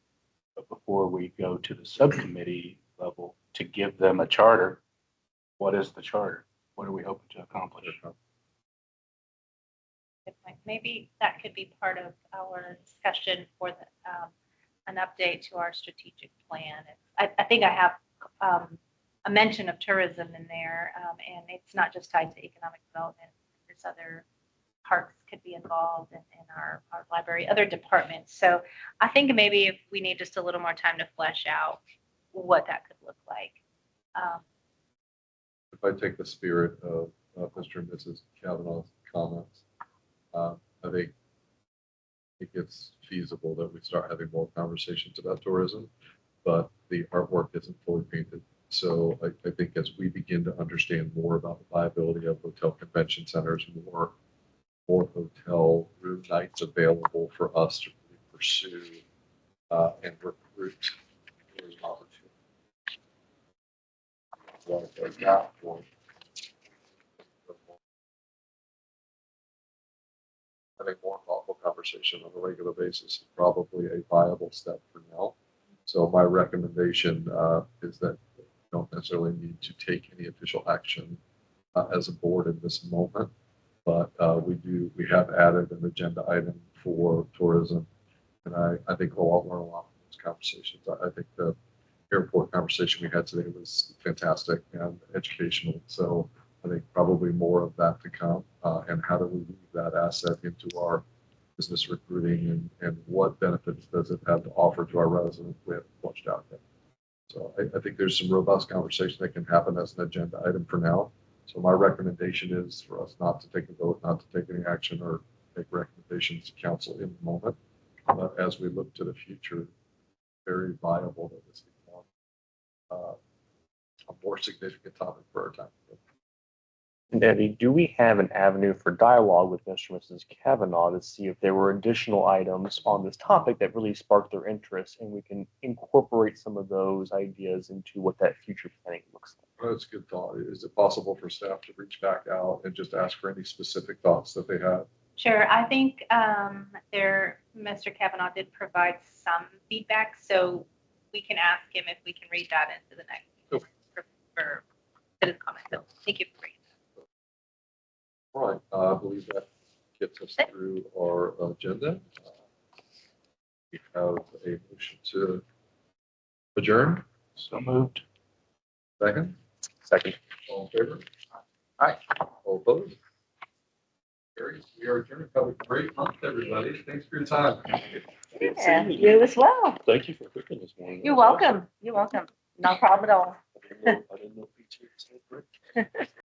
[SPEAKER 6] But before we go to the subcommittee level to give them a charter, what is the charter? What are we hoping to accomplish?
[SPEAKER 3] Good point. Maybe that could be part of our discussion for an update to our strategic plan. I think I have a mention of tourism in there, and it's not just tied to economic development. There's other parks could be involved in our library, other departments. So I think maybe if we need just a little more time to flesh out what that could look like.
[SPEAKER 1] If I take the spirit of Mr. and Mrs. Kavanaugh's comments, I think it's feasible that we start having more conversations about tourism, but the artwork isn't fully painted. So I think as we begin to understand more about the viability of hotel convention centers, more hotel room nights available for us to really pursue and recruit tourism opportunities. So at that point, having more thoughtful conversation on a regular basis is probably a viable step for now. So my recommendation is that we don't necessarily need to take any official action as a board in this moment, but we have added an agenda item for tourism, and I think we'll all learn a lot from those conversations. I think the airport conversation we had today was fantastic and educational. So I think probably more of that to come, and how do we weave that asset into our business recruiting, and what benefits does it have to offer to our residents we haven't fleshed out yet. So I think there's some robust conversation that can happen as an agenda item for now. So my recommendation is for us not to take a vote, not to take any action or make recommendations to council in the moment. But as we look to the future, very viable that this becomes a more significant topic for our time.
[SPEAKER 2] And Eddie, do we have an avenue for dialogue with Mr. and Mrs. Kavanaugh to see if there were additional items on this topic that really sparked their interest, and we can incorporate some of those ideas into what that future planning looks like?
[SPEAKER 1] Well, that's a good thought. Is it possible for staff to reach back out and just ask for any specific thoughts that they have?
[SPEAKER 3] Sure. I think Mr. Kavanaugh did provide some feedback, so we can ask him if we can read that into the next
[SPEAKER 1] Okay.
[SPEAKER 3] for his comment. So thank you for bringing that.
[SPEAKER 1] All right, I believe that gets us through our agenda. We have a motion to adjourn.
[SPEAKER 6] So moved.
[SPEAKER 1] Second,
[SPEAKER 2] Second.
[SPEAKER 1] all in favor? Aye. All opposed? Carries. We are adjourned. Have a great month, everybody. Thanks for your time.
[SPEAKER 7] Yeah, you as well.
[SPEAKER 8] Thank you for cooking this morning.
[SPEAKER 7] You're welcome. You're welcome. No problem at all.
[SPEAKER 8] I didn't know pizza was so great.